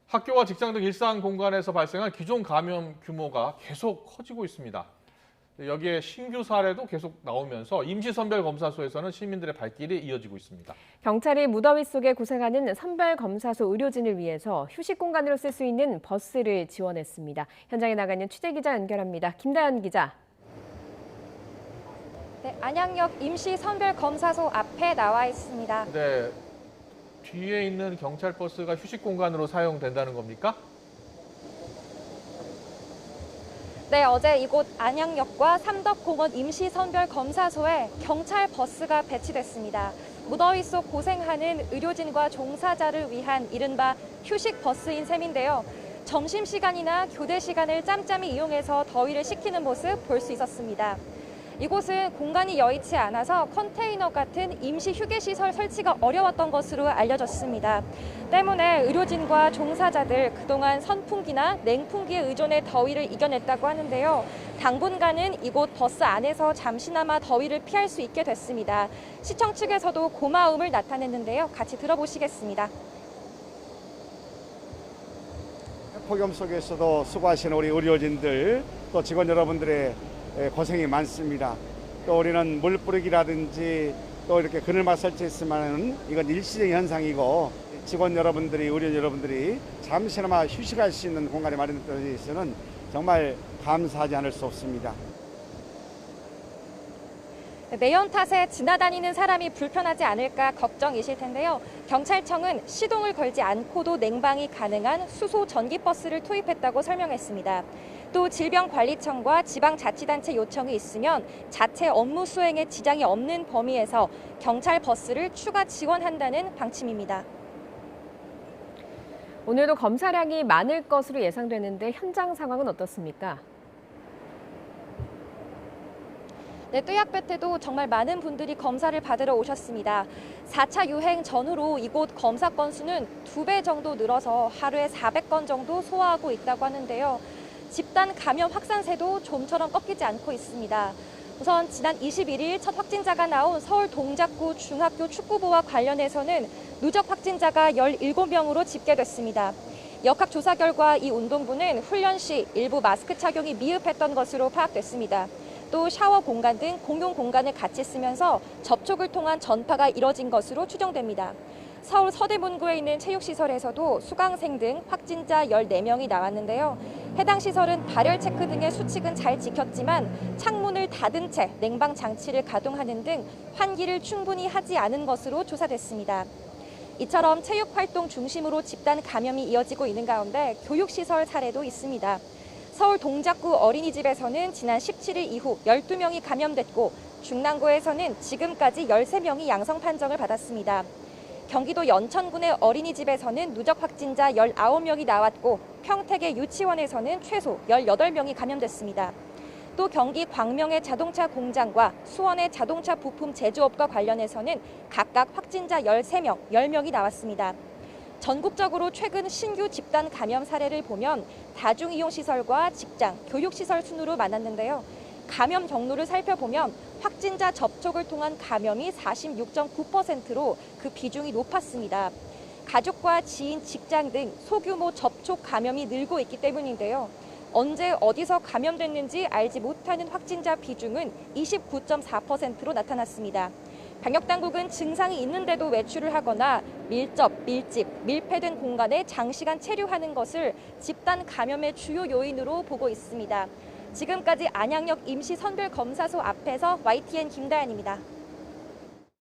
학교와 직장 등 일상 공간에서 발생한 기존 감염 규모가 계속 커지고 있습니다. 여기에 신규 사례도 계속 나오면서 임시선별검사소에서는 시민들의 발길이 이어지고 있습니다. 경찰이 무더위 속에 고생하는 선별검사소 의료진을 위해서 휴식 공간으로 쓸 수 있는 버스를 지원했습니다. 현장에 나가는 취재기자 연결합니다. 김다연 기자. 네, 안양역 임시선별검사소 앞에 나와 있습니다. 네, 뒤에 있는 경찰 버스가 휴식 공간으로 사용된다는 겁니까? 네, 어제 이곳 안양역과 삼덕공원 임시선별검사소에 경찰 버스가 배치됐습니다. 무더위 속 고생하는 의료진과 종사자를 위한 이른바 휴식 버스인 셈인데요. 점심시간이나 교대 시간을 짬짬이 이용해서 더위를 식히는 모습 볼 수 있었습니다. 이곳은 공간이 여의치 않아서 컨테이너 같은 임시 휴게시설 설치가 어려웠던 것으로 알려졌습니다. 때문에 의료진과 종사자들 그동안 선풍기나 냉풍기에 의존해 더위를 이겨냈다고 하는데요. 당분간은 이곳 버스 안에서 잠시나마 더위를 피할 수 있게 됐습니다. 시청 측에서도 고마움을 나타냈는데요. 같이 들어보시겠습니다. 폭염 속에서도 수고하시는 우리 의료진들 또 직원 여러분들의 고생이 많습니다. 또 우리는 물 뿌리기라든지 또 이렇게 그늘막 설치했으면 이건 일시적인 현상이고 직원 여러분들이 의료진 여러분들이 잠시나마 휴식할 수 있는 공간이 마련되어 있어서는 정말 감사하지 않을 수 없습니다. 매연 탓에 지나다니는 사람이 불편하지 않을까 걱정이실 텐데요. 경찰청은 시동을 걸지 않고도 냉방이 가능한 수소 전기버스를 투입했다고 설명했습니다. 또 질병관리청과 지방자치단체 요청이 있으면 자체 업무 수행에 지장이 없는 범위에서 경찰 버스를 추가 지원한다는 방침입니다. 오늘도 검사량이 많을 것으로 예상되는데 현장 상황은 어떻습니까? 네, 뚜약볕 때도 정말 많은 분들이 검사를 받으러 오셨습니다. 4차 유행 전후로 이곳 검사 건수는 2배 정도 늘어서 하루에 400건 정도 소화하고 있다고 하는데요. 집단 감염 확산세도 좀처럼 꺾이지 않고 있습니다. 우선 지난 21일 첫 확진자가 나온 서울 동작구 중학교 축구부와 관련해서는 누적 확진자가 17명으로 집계됐습니다. 역학조사 결과 이 운동부는 훈련 시 일부 마스크 착용이 미흡했던 것으로 파악됐습니다. 또 샤워 공간 등 공용 공간을 같이 쓰면서 접촉을 통한 전파가 이뤄진 것으로 추정됩니다. 서울 서대문구에 있는 체육시설에서도 수강생 등 확진자 14명이 나왔는데요. 해당 시설은 발열 체크 등의 수칙은 잘 지켰지만 창문을 닫은 채 냉방 장치를 가동하는 등 환기를 충분히 하지 않은 것으로 조사됐습니다. 이처럼 체육활동 중심으로 집단 감염이 이어지고 있는 가운데 교육시설 사례도 있습니다. 서울 동작구 어린이집에서는 지난 17일 이후 12명이 감염됐고 중랑구에서는 지금까지 13명이 양성 판정을 받았습니다. 경기도 연천군의 어린이집에서는 누적 확진자 19명이 나왔고 평택의 유치원에서는 최소 18명이 감염됐습니다. 또 경기 광명의 자동차 공장과 수원의 자동차 부품 제조업과 관련해서는 각각 확진자 13명, 10명이 나왔습니다. 전국적으로 최근 신규 집단 감염 사례를 보면 다중이용시설과 직장, 교육시설 순으로 많았는데요. 감염 경로를 살펴보면 확진자 접촉을 통한 감염이 46.9%로 그 비중이 높았습니다. 가족과 지인, 직장 등 소규모 접촉 감염이 늘고 있기 때문인데요. 언제 어디서 감염됐는지 알지 못하는 확진자 비중은 29.4%로 나타났습니다. 방역당국은 증상이 있는데도 외출을 하거나 밀접, 밀집, 밀폐된 공간에 장시간 체류하는 것을 집단 감염의 주요 요인으로 보고 있습니다. 지금까지 안양역 임시선별검사소 앞에서 YTN 김다연입니다.